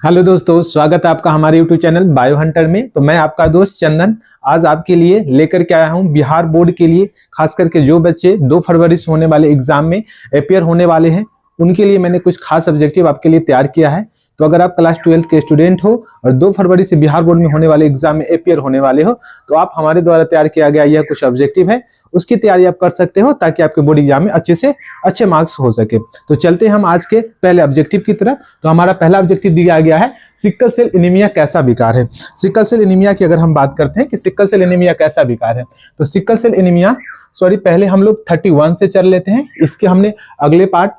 Hello दोस्तों, स्वागत है आपका हमारे यूट्यूब चैनल बायो हंटर में। तो मैं आपका दोस्त चंदन आज आपके लिए लेकर के आया हूं बिहार बोर्ड के लिए, खास करके जो बच्चे 2 फरवरी से होने वाले एग्जाम में अपियर होने वाले हैं उनके लिए मैंने कुछ खास ऑब्जेक्टिव आपके लिए तैयार किया है। तो अगर आप क्लास 12 के स्टूडेंट हो और 2 फरवरी से बिहार बोर्ड में होने वाले एग्जाम में अपियर होने वाले हो तो आप हमारे द्वारा तैयार किया गया यह कुछ ऑब्जेक्टिव है, उसकी तैयारी आप कर सकते हो ताकि आपके बोर्ड एग्जाम में अच्छे से अच्छे मार्क्स हो सके। तो चलते हैं हम आज के पहले ऑब्जेक्टिव की तरफ। तो हमारा पहला ऑब्जेक्टिव दिया गया है सिकल सेल एनीमिया कैसा विकार है। सिकल सेल एनीमिया की अगर हम बात करते हैं कि सिकल सेल एनीमिया कैसा विकार है, तो सिकल सेल एनीमिया पहले हम लोग 31 से चल लेते हैं। इसके हमने अगले पार्ट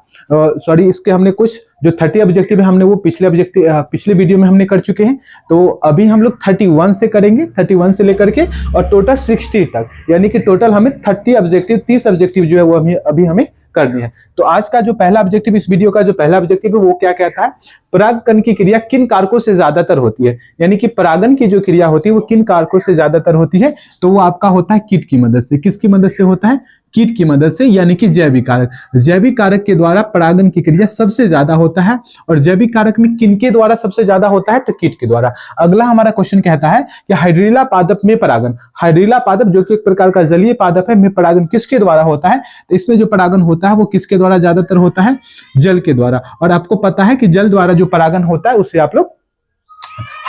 इसके हमने कुछ जो 30 ऑब्जेक्टिव है हमने वो पिछले वीडियो में हमने कर चुके हैं। तो अभी हम लोग 31 से करेंगे, 31 से लेकर के और टोटल 60 तक, यानी कि टोटल हमें 30 ऑब्जेक्टिव जो है वो अभी हमें करनी है। तो आज का जो पहला ऑब्जेक्टिव, इस वीडियो का जो पहला ऑब्जेक्टिव है वो क्या कहता है, परागकण की क्रिया किन कारकों से ज्यादातर होती है, यानी कि परागन की जो क्रिया होती है वो किन कारकों से ज्यादातर होती है। तो वो आपका होता है कीट की मदद से। किसकी मदद से होता है? कीट की मदद से, यानी कि जैविक कारक। जैविक कारक के द्वारा परागन की क्रिया सबसे ज्यादा होता है। और जैविक कारक में किनके द्वारा सबसे ज्यादा होता है? तो कीट के द्वारा। अगला हमारा क्वेश्चन कहता है कि हाइड्रीला पादप में परागन, हाइड्रीला पादप जो कि एक प्रकार का जलीय पादप है, में परागन किसके द्वारा होता है? तो इसमें जो परागन होता है वो किसके द्वारा ज्यादातर होता है? जल के द्वारा। और आपको पता है कि जल द्वारा जो परागन होता है उसे आप लोग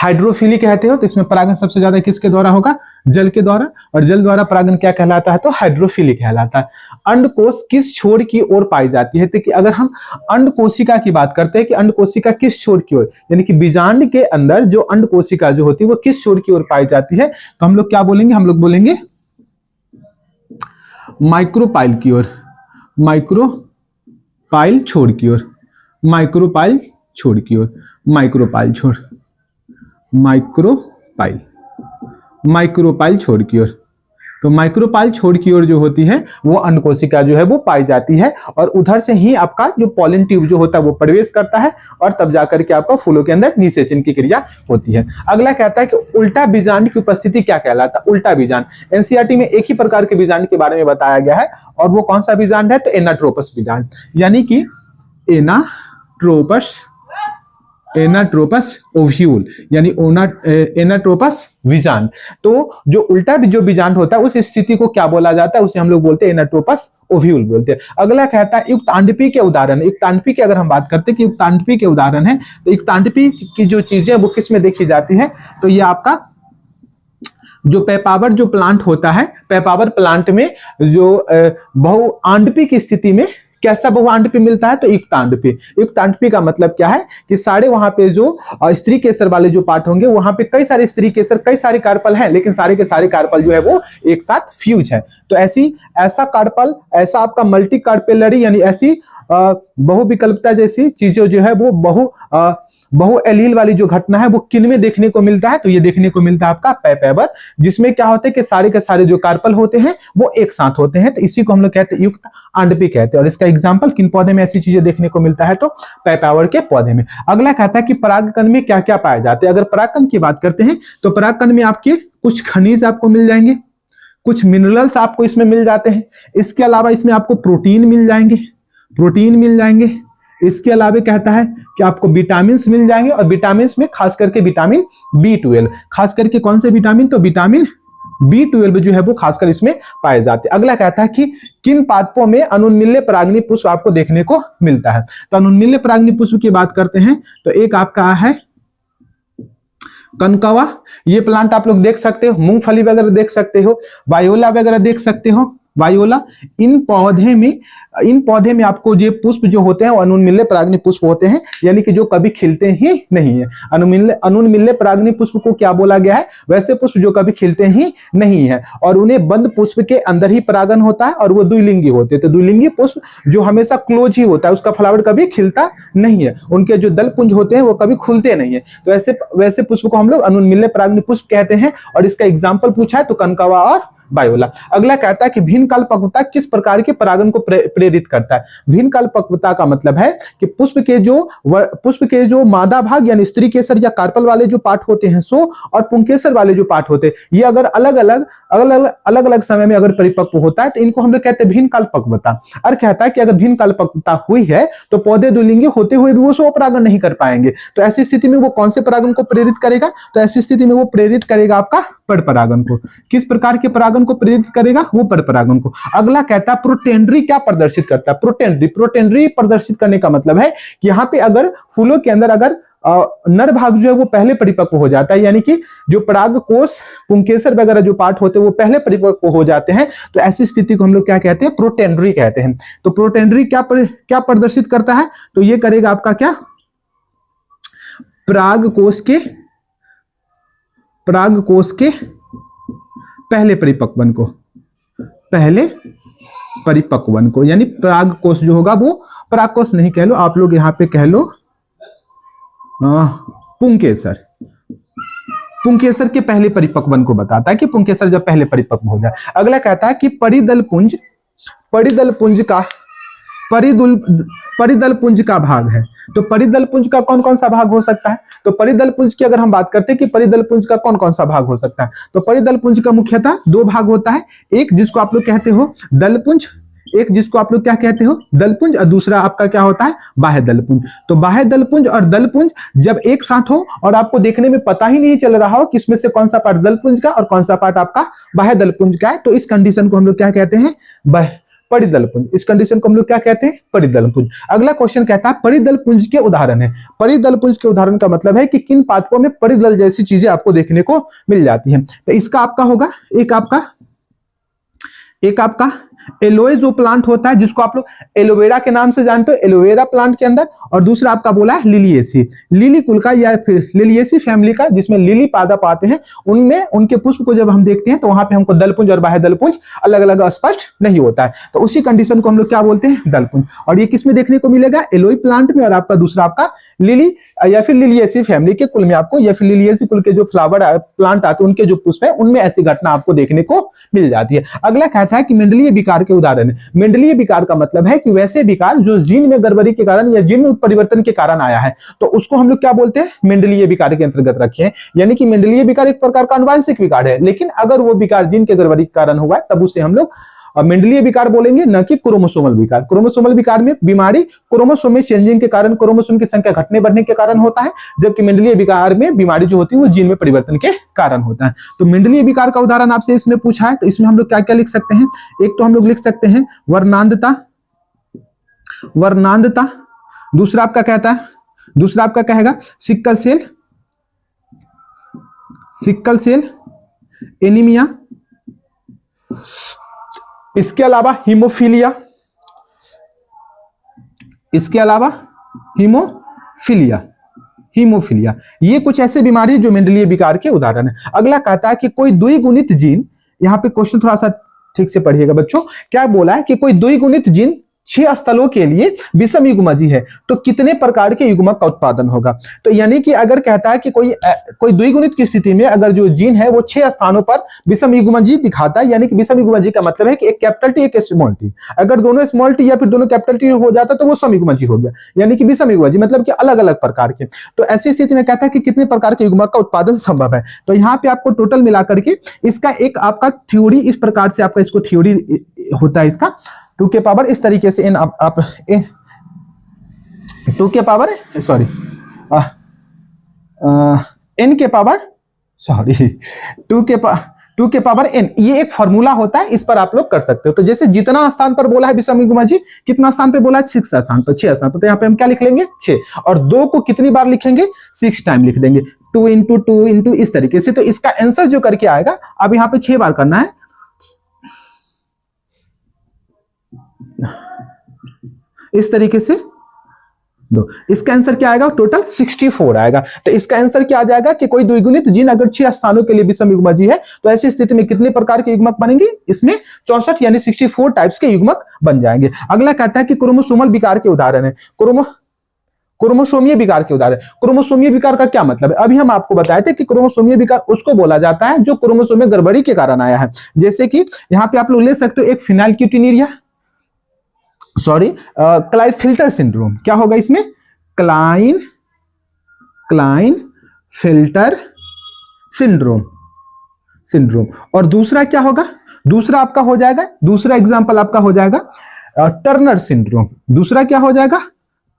हाइड्रोफिली कहते हो। तो इसमें परागन सबसे ज्यादा किसके द्वारा होगा? जल के द्वारा। और जल द्वारा परागन क्या कहलाता है? तो हाइड्रोफिली कहलाता है। अंडकोश किस छोर की ओर पाई जाती है? तो कि अगर हम अंड कोशिका की बात करते हैं कि अंड कोशिका किस छोर की ओर, यानी कि बीजांड के अंदर जो अंड कोशिका जो होती है वो किस छोर की ओर पाई जाती है, तो हम लोग क्या बोलेंगे? हम लोग बोलेंगे माइक्रोपाइल की ओर, माइक्रोपाइल छोर की ओर, माइक्रोपाइल छोर की ओर, माइक्रोपाइल छोर, माइक्रोपाइल छोर की ओर। तो माइक्रोपाइल छोर की ओर जो होती है वो अंड कोशिका जो है वो पाई जाती है। और उधर से ही आपका जो पॉलन ट्यूब जो होता है वो प्रवेश करता है और तब जाकर के आपका फूलों के अंदर निषेचन की क्रिया होती है। अगला कहता है कि उल्टा बीजांड की उपस्थिति क्या कहलाता है? उल्टा बीजांड, एनसीईआरटी में एक ही प्रकार के बीजांड के बारे में बताया गया है और वो कौन सा बीजांड है? तो एनाट्रोपस बीजांड, यानी कि एनाट्रोपस ओव्यूल, यानी एनाट्रोपस बीजांड। तो जो उल्टा जो बीजांड होता है उस स्थिति को क्या बोला जाता है? उसे हम लोग बोलते हैं एनाट्रोपस ओव्यूल बोलते हैं। अगला कहता है युक्तांडपी के उदाहरण। युक्तांडपी की अगर हम बात करते हैं कि युक्तांडपी के उदाहरण है, तो युक्तांडपी की जो चीजें वो किस में देखी जाती है? तो ये आपका जो पेपावर जो प्लांट होता है, पेपावर प्लांट में जो बहुआंडपी की स्थिति में कैसा बहुआंडपी मिलता है? तो युक्तांडपी। युक्तांडपी का मतलब क्या है कि सारे वहां पे जो स्त्री केसर वाले जो पार्ट होंगे वहां पे कई सारे स्त्री केसर, कई सारे कार्पल हैं, लेकिन सारे के सारे कार्पल जो है वो एक साथ फ्यूज है। तो ऐसा कार्पल, ऐसा आपका मल्टी कार्पेलरी, यानी ऐसी बहुविकल्पता जैसी चीजें जो है वो बहु एलील वाली जो घटना है वो किन में देखने को मिलता है? तो ये देखने को मिलता है आपका पेपावर, जिसमें क्या होता है कि सारे के सारे जो कार्पल होते हैं वो एक साथ होते हैं। तो इसी को हम लोग कहते हैं युक्त आंडपी कहते हैं। और इसका एग्जांपल किन पौधे में ऐसी चीजें देखने को मिलता है? तो पेपावर के पौधे में। अगला कहता है कि परागकण में क्या क्या पाए जाते हैं। अगर परागकण की बात करते हैं तो परागकण में आपके कुछ खनिज आपको मिल जाएंगे, कुछ मिनरल्स आपको इसमें मिल जाते हैं। इसके अलावा इसमें आपको प्रोटीन मिल जाएंगे। इसके अलावा कहता है कि आपको विटामिन मिल जाएंगे, और विटामिन में खास करके विटामिन B12, खास करके कौन से विटामिन? तो विटामिन B12 जो है वो खासकर इसमें पाए जाते हैं। अगला कहता है कि किन पादपों में अनुन्मिल्य परागनी पुष्प आपको देखने को मिलता है? तो अनुन्मिल्य परागनी पुष्प की बात करते हैं तो एक आपका है कनकवा। ये प्लांट आप लोग देख सकते हो, मूंगफली वगैरह देख सकते हो, वायोला वगैरह देख सकते हो, वायोला। इन पौधे में आपको ये पुष्प जो होते हैं वो अनुन्मिल्य परागनी पुष्प होते हैं, यानी कि जो कभी खिलते ही नहीं है। अनुन्मिल्य परागनी पुष्प को क्या बोला गया है? वैसे पुष्प जो कभी खिलते ही नहीं है और उन्हें बंद पुष्प के अंदर ही परागन होता है और वो द्विलिंगी होते हैं। तो द्विलिंगी पुष्प जो हमेशा क्लोज ही होता है, उसका फ्लावर कभी खिलता नहीं है, उनके जो दल पुंज होते हैं वो कभी खुलते नहीं है। तो वैसे पुष्प को हम लोग अनुन्मिल्य परागनी पुष्प कहते हैं। और इसका एग्जाम्पल पूछा है तो कनकवा और बायोला। अगला कहता है कि भिन्न काल पक्वता किस प्रकार के परागण को प्रेरित करता है। भिन्न काल पक्वता का मतलब है कि पुष्प के जो मादा भाग यानी स्त्री केसर या कार्पल वाले जो पार्ट होते हैं सो, और पुंकेसर वाले जो पार्ट होते हैं, ये अगर अलग अलग समय में अगर परिपक्व होता है तो इनको हम लोग कहते हैं भिन्न काल पक्वता। और कहता है कि अगर भिन्न काल पक्वता हुई है तो पौधे द्विलिंगी होते हुए भी वो स्वपरागण नहीं कर पाएंगे। तो ऐसी स्थिति में वो कौन से परागण को प्रेरित करेगा? तो ऐसी स्थिति में वो प्रेरित करेगा आपका परपरागण को। किस प्रकार के परागण को प्रेरित करेगा? वो परपरागण को। अगला कहता है प्रोटेंड्री क्या प्रदर्शित करता है? प्रोटेंड्री प्रदर्शित करने का मतलब है कि यहाँ पे अगर फूलों के अंदर अगर नर भाग जो है वो पहले परिपक्व हो जाता है, यानी कि जो पराग कोष पुंकेसर वगैरह जो पार्ट होते हैं वो पहले परिपक्व हो जाते हैं, तो ऐसी स्थिति को हम लोग क्या कहते हैं? प्रोटेंड्री कहते हैं। तो प्रोटेंड्री क्या प्रदर्शित करता है? तो ये करेगा आपका क्या? पराग कोष के पहले परिपक्वन को, यानी पराग कोष जो होगा वो पराग कोष नहीं कह लो, आप लोग यहां पे कह लो पुंकेसर के पहले परिपक्वन को बताता है कि पुंकेसर जब पहले परिपक्व हो जाए। अगला कहता है कि परिदल पुंज का भाग है। तो परिदल पुंज का कौन कौन सा भाग हो सकता है? तो परिदल पुंज की अगर हम बात करते हैं कि परिदल पुंज का कौन कौन सा भाग हो सकता है, तो परिदल पुंज का मुख्यतः दो भाग होता है। एक जिसको आप लोग कहते हो दलपुंज, एक जिसको आप लोग क्या कहते हो? दलपुंज, और दूसरा आपका क्या होता है? बाह्य दलपुंज। तो बाह्य दलपुंज और दलपुंज जब एक साथ हो और आपको देखने में पता ही नहीं चल रहा हो कि इसमें से कौन सा पार्ट दलपुंज का और कौन सा पार्ट आपका बाह्य दलपुंज का है, तो इस कंडीशन को हम लोग क्या कहते हैं? परिदलपुंज। इस कंडीशन को हम लोग क्या कहते हैं? परिदलपुंज। अगला क्वेश्चन कहता है परिदलपुंज के उदाहरण है। परिदलपुंज के उदाहरण का मतलब है कि किन पादपों में परिदल जैसी चीजें आपको देखने को मिल जाती हैं। तो इसका आपका होगा एक आपका एलोए जो प्लांट होता है जिसको आप लोग एलोवेरा के नाम से जानते हो, एलोवेरा प्लांट के अंदर, और दूसरा आपका बोला है लिलिएसी, लिली कुल का या फिर लिलिएसी फैमिली का जिसमें लिली पादप आते हैं, उनमें उनके पुष्प को जब हम देखते हैं तो वहां पे हमको दलपुंज और बाह्य दलपुंज अलग अलग स्पष्ट नहीं होता है, तो उसी कंडीशन को हम लोग क्या बोलते हैं? दलपुंज। और ये किसमें देखने को मिलेगा? एलोई प्लांट में, और आपका दूसरा आपका लिली या फिर लिलिएसी फैमिली के कुल में आपको, या फिर लिलिएसी कुल के जो फ्लावर प्लांट आते हैं उनके जो पुष्प है उनमें ऐसी घटना आपको देखने को मिल जाती है। अगला कहता है कि मंडलीय विकार के उदाहरण है। मंडलीय विकार का मतलब है कि वैसे विकार जो जीन में गड़बड़ी के कारण या जीन में उत्परिवर्तन के कारण आया है, तो उसको हम लोग क्या बोलते हैं? मंडलीय विकार के अंतर्गत रखे हैं। यानी कि मंडलीय विकार एक प्रकार का आनुवंशिक विकार है, लेकिन अगर वो विकार जीन के गड़बड़ी के कारण हुआ है तब उसे हम लोग मंडलीय विकार बोलेंगे, न कि क्रोमोसोमल विकार। क्रोमोसोमल विकार में बीमारी क्रोमोसोम में चेंजिंग के कारण, क्रोमोसोम की संख्या घटने बढ़ने के कारण होता है, जबकि मंडलीय विकार में बीमारी जो होती है वो जीन में परिवर्तन के कारण होता है। तो मंडलीय विकार का उदाहरण आपसे इसमें पूछा है, तो इसमें हम लोग क्या क्या लिख सकते हैं? एक तो हम लोग लिख सकते हैं वर्णांधता, दूसरा आपका कहता है, दूसरा आपका कहेगा सिक्कल सेल एनीमिया, इसके अलावा हीमोफीलिया, हीमोफीलिया, ये कुछ ऐसे बीमारी जो मंडलीय विकार के उदाहरण है। अगला कहता है कि कोई द्विगुणित जीन, यहां पे क्वेश्चन थोड़ा सा ठीक से पढ़िएगा बच्चों, क्या बोला है कि कोई द्विगुणित जीन 6 स्थलों के लिए विषम युग्मजी है तो कितने प्रकार के युग्मक का उत्पादन होगा? तो यानी कि अगर कहता है कि कोई द्विगुणित की स्थिति में अगर जो जीन है वो 6 स्थानों पर विषम युग्मजी दिखाता है, यानी कि विषम युग्मजी का मतलब है कि एक कैपिटल टी एक स्मॉल टी, अगर दोनों स्मॉल टी या फिर दोनों कैपिटल टी हो जाता तो वो सम युग्मजी हो गया, यानी कि विषम युग्मजी मतलब कि अलग अलग प्रकार के। तो ऐसी स्थिति में कहता है कि कितने प्रकार के युग्मक का उत्पादन संभव है। तो यहाँ पे आपको टोटल मिलाकर के इसका एक आपका थ्योरी, इस प्रकार से आपका इसको थ्योरी होता है इसका 2 के पावर इस तरीके से n आप 2 के पावर सॉरी n के पावर सॉरी 2 के पावर n, ये एक फॉर्मूला होता है, इस पर आप लोग कर सकते हो। तो जैसे जितना स्थान पर बोला है विषम युग्मजी, कितना स्थान पे बोला है? 6 स्थान पर, 6 स्थान पर, तो यहाँ पे हम क्या लिख लेंगे? 6, और 2 को कितनी बार लिखेंगे? 6 टाइम लिख देंगे, 2 इंटू 2 इंटू इस तरीके से। तो इसका आंसर जो करके आएगा, अब यहाँ पे 6 बार करना है, इस तरीके से 2, इसका आंसर क्या आएगा? टोटल 64 आएगा। तो इसका आंसर क्या आ जाएगा कि कोई द्विगुणित जीन अगर 6 स्थानों के लिए विषम युग्मजी है तो ऐसी स्थिति में कितने प्रकार के युग्मक बनेंगे? इसमें 64 यानी 64 टाइप्स के युग्मक बन जाएंगे। अगला कहता है कि क्रोमोसोमल विकार के उदाहरण है। क्रोमोसोमीय विकार के उदाहरण। क्रोमोसोमीय विकार का क्या मतलब है? अभी हम आपको बताए थे कि क्रोमोसोमीय विकार उसको बोला जाता है जो क्रोमोसोम में गड़बड़ी के कारण आया है। जैसे कि यहाँ पे आप लोग ले सकते हो एक फिनाइलक्यूटिनिरिया, सॉरी क्लाइनफिल्टर सिंड्रोम। क्या होगा इसमें? क्लाइनफिल्टर सिंड्रोम। और दूसरा क्या होगा? दूसरा आपका हो जाएगा, दूसरा एग्जांपल आपका हो जाएगा टर्नर सिंड्रोम। दूसरा क्या हो जाएगा?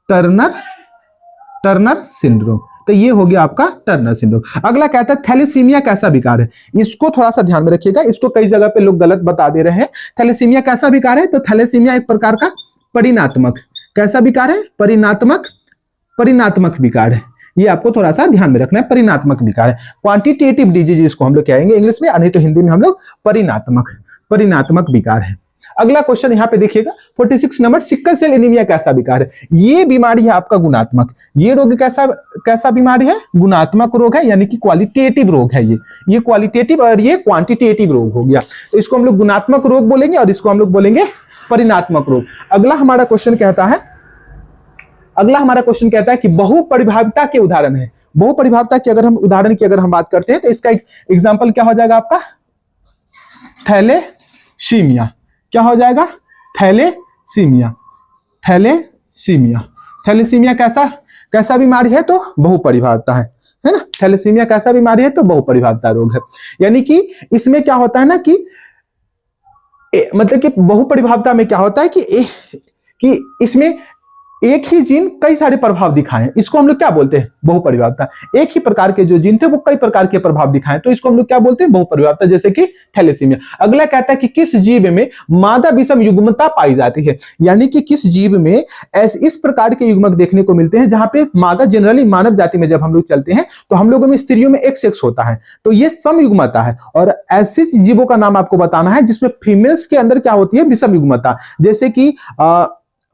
Turner syndrome. तो ये हो गया आपका टर्नर सिंड्रोम। अगला कहता है थैलेसीमिया कैसा विकार है? इसको थोड़ा सा ध्यान में रखिएगा, इसको कई जगह पे लोग गलत बता दे रहे हैं। थैलेसीमिया कैसा विकार है? तो थैलेसीमिया एक प्रकार का परिणात्मक, कैसा विकार है? परिणात्मक विकार है। ये आपको थोड़ा सा ध्यान में रखना है, परिणात्मक विकार है। क्वांटिटेटिव डिजीज इसको हम लोग कहेंगे इंग्लिश में, नहीं तो हिंदी में हम लोग परिणात्मक विकार है। अगला क्वेश्चन यहाँ पे देखिएगा 46 नंबर, सिक्कल सेल एनीमिया कैसा विकार है? ये बीमारी है आपका गुणात्मक। ये रोग कैसा बीमारी है? गुणात्मक रोग है, यानी कि क्वालिटेटिव रोग है। ये क्वालिटेटिव और ये क्वांटिटेटिव रोग हो गया। तो इसको हम लोग गुणात्मक रोग बोलेंगे और इसको हम लोग बोलेंगे परिणात्मक रोग। अगला हमारा क्वेश्चन कहता है कि बहुपरिभाविता के उदाहरण है। बहुपरिभाविता की अगर हम उदाहरण की अगर हम बात करते हैं तो इसका एग्जाम्पल क्या हो जाएगा आपका? थैलेसीमिया। क्या हो जाएगा? थैलेसीमिया कैसा बीमारी है? तो बहुपरिभाविता है ना। थैलेसीमिया कैसा बीमारी है? तो बहुपरिभाविता रोग है। यानी कि इसमें क्या होता है ना कि मतलब कि बहुपरिभाविता में क्या होता है कि इसमें एक ही जीन कई सारे प्रभाव दिखाएं, इसको हम लोग क्या बोलते हैं? बहुपरिभाविता। एक ही प्रकार के जो जीन थे वो कई प्रकार के प्रभाव दिखाएं, तो इसको हम लोग क्या बोलते हैं? बहुपरिभाविता, जैसे कि थैलेसीमिया। अगला कहता है कि किस जीव में मादा विषम युग्मता पाई जाती है? यानी कि किस जीव में इस प्रकार के युग्मक देखने को मिलते हैं जहां पे मादा, जनरली मानव जाति में जब हम लोग चलते हैं तो हम लोगों में स्त्रियों में एक सेक्स होता है, तो ये समयुग्मता है। और ऐसे जीवों का नाम आपको बताना है जिसमें फीमेल्स के अंदर क्या होती है? विषम युग्मता। जैसे कि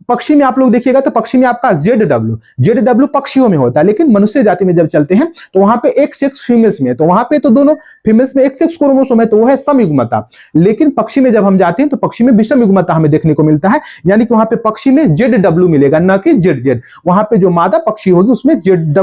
पक्षी में आप लोग देखिएगा तो पक्षी में आपका जेड पक्षियों में होता है, लेकिन मनुष्य जाति में जब चलते हैं तो वहां पे एक सेक्स फीमेल्स में है, तो वहां पे तो दोनों फीमेल्स में एक सेक्स क्रोमोसोम है, तो वो है समयुग्मता। लेकिन पक्षी में जब हम जाते हैं तो पक्षी में विषम युग्मता हमें देखने को मिलता है, यानी कि वहां पे पक्षी में जेड मिलेगा, न कि जेड। वहां पे जो मादा पक्षी होगी उसमें जेड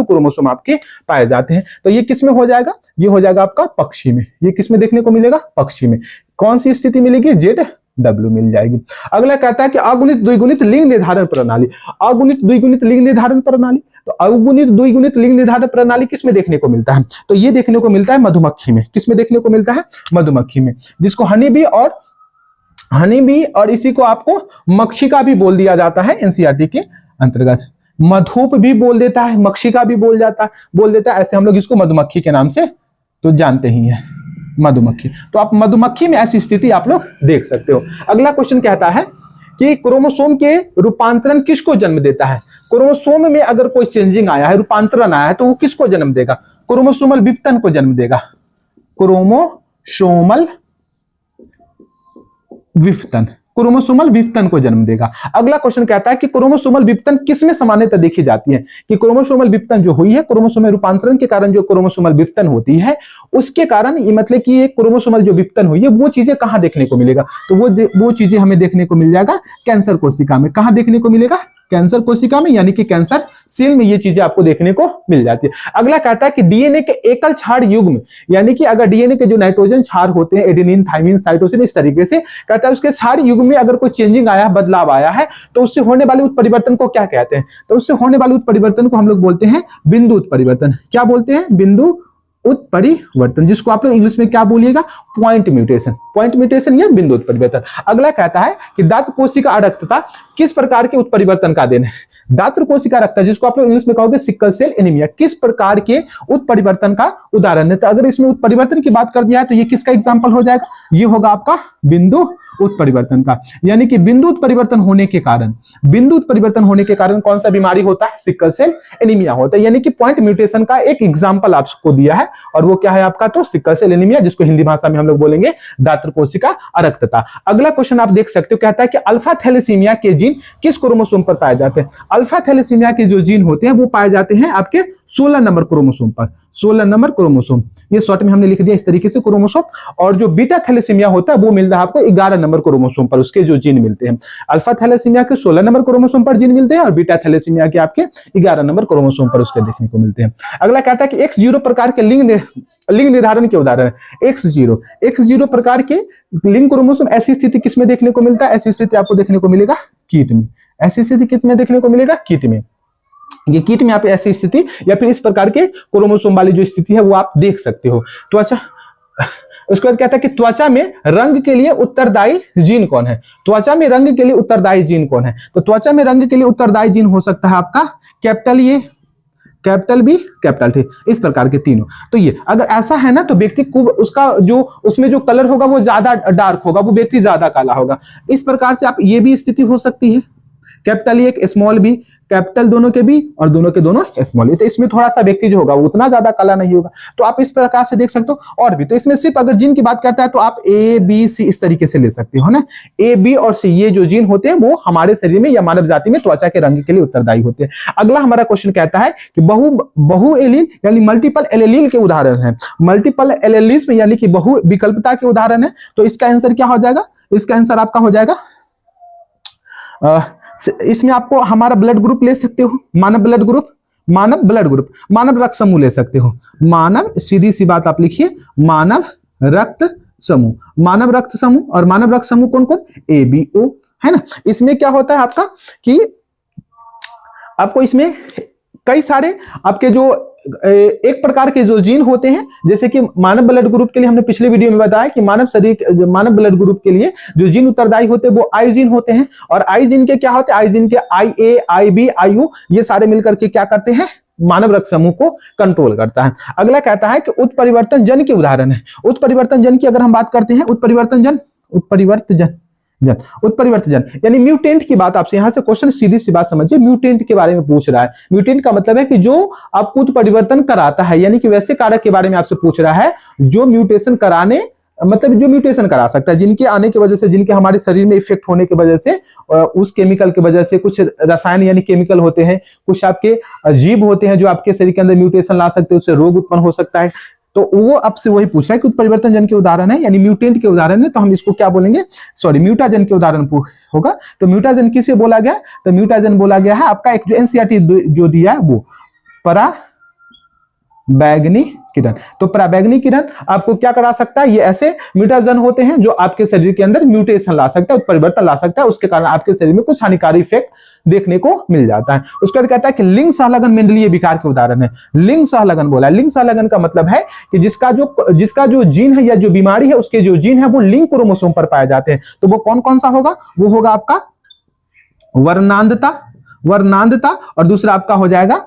क्रोमोसोम आपके पाए जाते हैं। तो ये किस में हो जाएगा? ये हो जाएगा आपका पक्षी में। ये किस में देखने को मिलेगा? पक्षी में। कौन सी स्थिति मिलेगी? जेड मिल जाएगी। अगला कहता है कि अगुणित द्विगुणित लिंग निर्धारण प्रणाली। अगुणित द्विगुणित लिंग निर्धारण प्रणाली, तो अगुणित द्विगुणित लिंग निर्धारण प्रणाली किसमें देखने को मिलता है? तो ये देखने को मिलता है मधुमक्खी में। किसमें देखने को मिलता है? मधुमक्खी में, जिसको हनी बी और इसी को आपको मक्षिका भी बोल दिया जाता है एनसीईआरटी के अंतर्गत। मधुप भी बोल देता है, मक्षिका भी बोल देता है, ऐसे हम लोग इसको मधुमक्खी के नाम से तो जानते ही हैं, मधुमक्खी। तो आप मधुमक्खी में ऐसी स्थिति आप लोग देख सकते हो। अगला क्वेश्चन कहता है कि क्रोमोसोम के रूपांतरण किसको जन्म देता है? क्रोमोसोम में अगर कोई चेंजिंग आया है, रूपांतरण आया है, तो वो किसको जन्म देगा? क्रोमोसोमल विपतन को जन्म देगा। क्रोमोसोमल विपतन को जन्म देगा। अगला क्वेश्चन कहता है कि क्रोमोसोमल विपतन किसमें सामान्यतः देखी जाती है? कि क्रोमोसोमल विपतन जो हुई है, क्रोमोसोमल रूपांतरण के कारण जो क्रोमोसोमल विपतन होती है, उसके कारण ये मतलब कि ये क्रोमोसोमल जो विपतन हुई है वो चीजें कहां देखने को मिलेगा? तो वो चीजें हमें देखने को मिल जाएगा कैंसर कोशिका में। कहां देखने को मिलेगा? कैंसर कोशिका में, यानी कि कैंसर सेल में ये चीजें आपको देखने को मिल जाती है। अगला कहता है कि डीएनए के एकल क्षार युग्म, यानी कि अगर डीएनए के जो नाइट्रोजन क्षार होते हैं, एडेनिन, थाइमिन, साइटोसिन, इस तरीके से कहता है उसके क्षार युग्म में अगर कोई चेंजिंग आया, बदलाव आया है, तो उससे होने वाले उत्परिवर्तन को क्या कहते हैं? तो उससे होने वाले उत्परिवर्तन को हम लोग बोलते हैं बिंदु उत्परिवर्तन। क्या बोलते हैं? बिंदु उत्परिवर्तन, जिसको आप लोग इंग्लिश में क्या बोलिएगा? पॉइंट म्यूटेशन या बिंदु उत्परिवर्तन। अगला कहता है कि दात्र कोशिका अरक्तता किस प्रकार के उत्परिवर्तन का देन है? दात्र कोशिका अरक्तता, जिसको आप लोग इंग्लिश में कहोगे सिक्कल सेल एनीमिया, किस प्रकार के उत्परिवर्तन का उदाहरण है? तो अगर इसमें उत्परिवर्तन की बात कर दिया है तो ये किसका एग्जाम्पल हो जाएगा? ये होगा आपका बिंदु उत्परिवर्तन का। यानी कि बिंदु उत्परिवर्तन होने के कारण कौन सा बीमारी होता है? सिक्कल सेल एनीमिया होता है। यानी कि पॉइंट म्यूटेशन का एक एग्जांपल आपको दिया है, और वो क्या है आपका? तो सिक्कल सेल एनीमिया, जिसको हिंदी भाषा में हम लोग बोलेंगे दात्र कोशिका अरक्तता। अगला क्वेश्चन आप देख सकते हो, कहता है कि अल्फा थैलेसीमिया के जीन किस क्रोमोसोम पर पाए जाते हैं? अल्फा थैलेसीमिया के जो जीन होते हैं वो पाए जाते हैं आपके 16 नंबर क्रोमोसोम पर, 16 नंबर क्रोमोसोम, ये शॉर्ट में हमने लिख दिया इस तरीके से क्रोमोसोम। और जो बीटा थैलेसीमिया होता है वो मिलता है आपको 11 नंबर क्रोमोसोम पर, उसके जो जीन मिलते हैं। अल्फा थैलेसीमिया के 16 नंबर क्रोमोसोम पर जीन मिलते हैं और बीटा थैलेसीमिया के आपके 11 नंबर क्रोमोसोम पर उसके देखने को मिलते हैं। अगला कहता है कि X0 प्रकार के लिंग निर्धारण के उदाहरण है। X0 प्रकार के लिंग क्रोमोसोम ऐसी स्थिति किसमें देखने को मिलता है? ऐसी स्थिति आपको देखने को मिलेगा कीट में। ऐसी स्थिति किसमें देखने को मिलेगा? कीट में। ये कीट में आप ऐसी स्थिति या फिर इस प्रकार के क्रोमोसोम वाली जो स्थिति है वो आप देख सकते हो। त्वचा, उसके बाद कहता है कि त्वचा में रंग के लिए उत्तरदायी जीन कौन है? त्वचा में रंग के लिए उत्तरदायी जीन कौन है? तो त्वचा में रंग के लिए उत्तरदायी जीन हो सकता है आपका capital A, capital B, capital T, इस प्रकार के तीनों। तो ये अगर ऐसा है ना तो व्यक्ति को उसका जो उसमें जो कलर होगा वो ज्यादा डार्क होगा, वो व्यक्ति ज्यादा काला होगा। इस प्रकार से आप ये भी स्थिति हो सकती है, capital A small B, capital दोनों के बी और दोनों के दोनों स्मॉल ए, तो इसमें थोड़ा सा व्यक्ति जो होगा वो उतना ज्यादा काला नहीं होगा। तो आप इस प्रकार से देख सकते हो। और भी तो इसमें सिर्फ अगर जीन की बात करता है तो आप ए बी सी इस तरीके से ले सकते हो ना। ए बी और सी ये जो जीन होते हैं वो हमारे शरीर में या मानव जाति में त्वचा के रंग के लिए उत्तरदायी होते हैं। अगला हमारा क्वेश्चन कहता है कि बहु एलील यानी मल्टीपल एलेलील के उदाहरण है। मल्टीपल एलेलिज्म यानी कि बहु विकल्पता के उदाहरण है। तो इसका आंसर क्या हो जाएगा? इसका आंसर आपका हो जाएगा, इसमें आपको हमारा ब्लड ग्रुप ले सकते हो, मानव ब्लड ग्रुप, मानव ब्लड ग्रुप, मानव रक्त समूह ले सकते हो। मानव, सीधी सी बात आप लिखिए, मानव रक्त समूह, मानव रक्त समूह। और मानव रक्त समूह कौन कौन? ए बी ओ, है ना। इसमें क्या होता है आपका कि आपको इसमें कई सारे आपके जो एक प्रकार के जो जीन होते हैं, जैसे कि मानव ब्लड ग्रुप के लिए हमने पिछले वीडियो में बताया कि मानव ब्लड ग्रुप के लिए जो जीन उत्तरदायी होते हैं वो आई जीन होते हैं। और आई जीन के क्या होते हैं? आई जीन के आई ए, आई बी, आई यू, ये सारे मिलकर के क्या करते हैं? मानव रक्त समूह को कंट्रोल करता है। अगला कहता है कि उत्परिवर्तन जन के उदाहरण है। उत्परिवर्तन जन की अगर हम बात करते हैं, उत्परिवर्तन जन यानी म्यूटेंट की बात आपसे यहां से क्वेश्चन सीधी सी बात समझिए, म्यूटेंट के बारे में पूछ रहा है। म्यूटेंट का मतलब है कि जो आपको उत्परिवर्तन कराता है, यानी कि वैसे कारक के बारे में आपसे पूछ रहा है जो म्यूटेशन कराने, मतलब जो म्यूटेशन करा सकता है, जिनके आने की वजह से, जिनके हमारे शरीर में इफेक्ट होने की वजह से, उस केमिकल की वजह से, कुछ रसायन यानी केमिकल होते हैं, कुछ आपके जीव होते हैं जो आपके शरीर के अंदर म्यूटेशन ला सकते हैं, उससे रोग उत्पन्न हो सकता है। तो वो आपसे वही पूछ रहा है कि उत्परिवर्तन जन के उदाहरण है, यानी म्यूटेंट के उदाहरण है। तो हम इसको क्या बोलेंगे? सॉरी, म्यूटाजन के उदाहरण होगा। तो म्यूटाजन किसे बोला गया? तो म्यूटाजन बोला गया है आपका एक जो एनसीईआरटी जो दिया है वो पराबैंगनी किरण। तो पराबैंगनी किरण आपको क्या करा सकता है? ये ऐसे म्यूटाजन होते हैं जो आपके शरीर के अंदर म्यूटेशन ला सकता है, उत्परिवर्तन ला सकता है, उसके कारण आपके शरीर में कुछ हानिकारी इफेक्ट देखने को मिल जाता है। उसके बाद कहता है कि लिंग सहलगन मेंडलीय विकार के उदाहरण है। लिंग सहलगन बोला है। लिंग सहलगन का मतलब है कि जिसका जो जीन है या जो बीमारी है उसके जो जीन है वो लिंग क्रोमोसोम पर पाए जाते हैं। तो वो कौन कौन सा होगा? वो होगा आपका वर्णांधता और दूसरा आपका हो जाएगा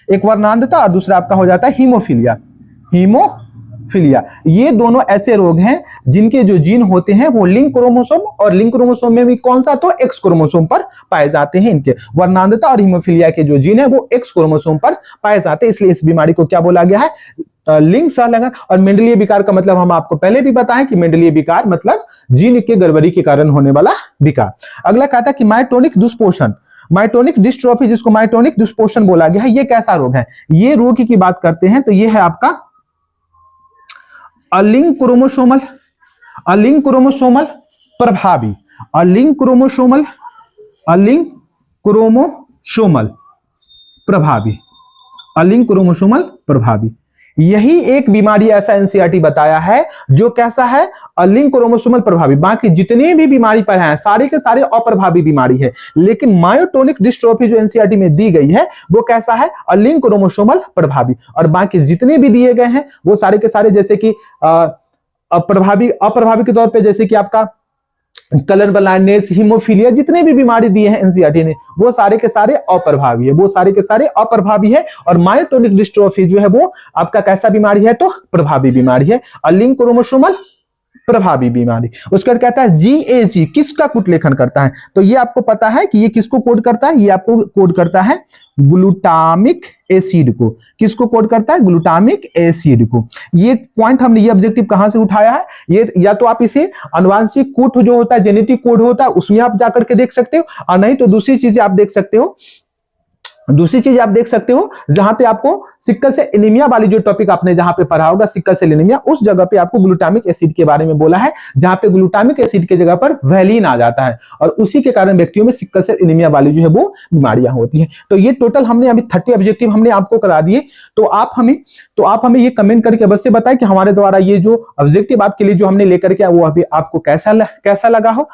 एक वर्णांधता और दूसरा आपका हो जाता है हीमोफीलिया। ये दोनों ऐसे रोग हैं जिनके जो जीन होते हैं वो लिंग क्रोमोसोम, और लिंग क्रोमोसोम में भी कौन सा? तो एक्स क्रोमोसोम पर पाए जाते हैं। इनके वर्णांधता और हीमोफीलिया के जो जीन है वो एक्स क्रोमोसोम पर पाए जाते हैं, इसलिए इस बीमारी को क्या बोला गया है? लिंग सहलगन। और मेंडलीय विकार का मतलब हम आपको पहले भी बताएं कि मेंडलीय विकार मतलब जीन के गड़बड़ी के कारण होने वाला विकार। अगला कहता है कि मायोटोनिक दुष्पोषण, मायोटोनिक डिस्ट्रोफी, जिसको मायोटोनिक दुष्पोषण बोला गया है, ये कैसा रोग है? ये रोग की बात करते हैं तो ये है आपका अलिंग क्रोमोसोमल प्रभावी, अलिंग क्रोमोसोमल प्रभावी। यही एक बीमारी ऐसा एनसीईआरटी बताया है जो कैसा है? अलिंग क्रोमोसोमल प्रभावी। बाकी जितने भी बीमारी पर हैं सारे के सारे अप्रभावी बीमारी है, लेकिन मायोटोनिक डिस्ट्रोफी जो एनसीईआरटी में दी गई है वो कैसा है? अलिंग क्रोमोसोमल प्रभावी। और बाकी जितने भी दिए गए हैं वो सारे के सारे जैसे कि अप्रभावी के तौर पे जैसे कि आपका कलर ब्लाइंडनेस, हीमोफीलिया, जितने भी बीमारी दिए हैं एनसीईआरटी ने वो सारे के सारे अप्रभावी है, और मायोटोनिक डिस्ट्रोफी जो है वो आपका कैसा बीमारी है? तो प्रभावी बीमारी है। अलिंग क्रोमोसोमल प्रभावी बीमारी। उसके बाद कहता है GAG किसका कुटलेखन करता है, तो ये आपको पता है कि ये किसको कोड करता है, ये आपको कोड करता है ग्लूटामिक एसिड को। किसको कोड करता है, ग्लूटामिक एसिड को। ये पॉइंट हमने ये ऑब्जेक्टिव कहां से उठाया है, ये या तो आप इसे अनुवांशिक कोड जो होता है, जेनेटिक कोड होता है, उसमें आप जाकर के देख सकते हो, और नहीं तो दूसरी चीजें आप देख सकते हो, जहां पे आपको सिक्कल सेल एनीमिया वाली जो टॉपिक आपने जहां पे पढ़ा होगा, सिक्कल सेल एनीमिया, उस जगह पे आपको ग्लूटामिक एसिड के बारे में बोला है, जहां पे ग्लूटामिक एसिड की जगह पर वैलिन आ जाता है, और उसी के कारण व्यक्तियों में सिक्कल सेल एनीमिया वाली जो है वो बीमारियां होती हैं। तो ये टोटल हमने अभी 30 ऑब्जेक्टिव हमने आपको करा दिए। तो आप हमें ये कमेंट करके अवश्य बताएं कि हमारे द्वारा ये जो ऑब्जेक्टिव आपके लिए जो हमने लेकर के वो अभी आपको कैसा लगा हो।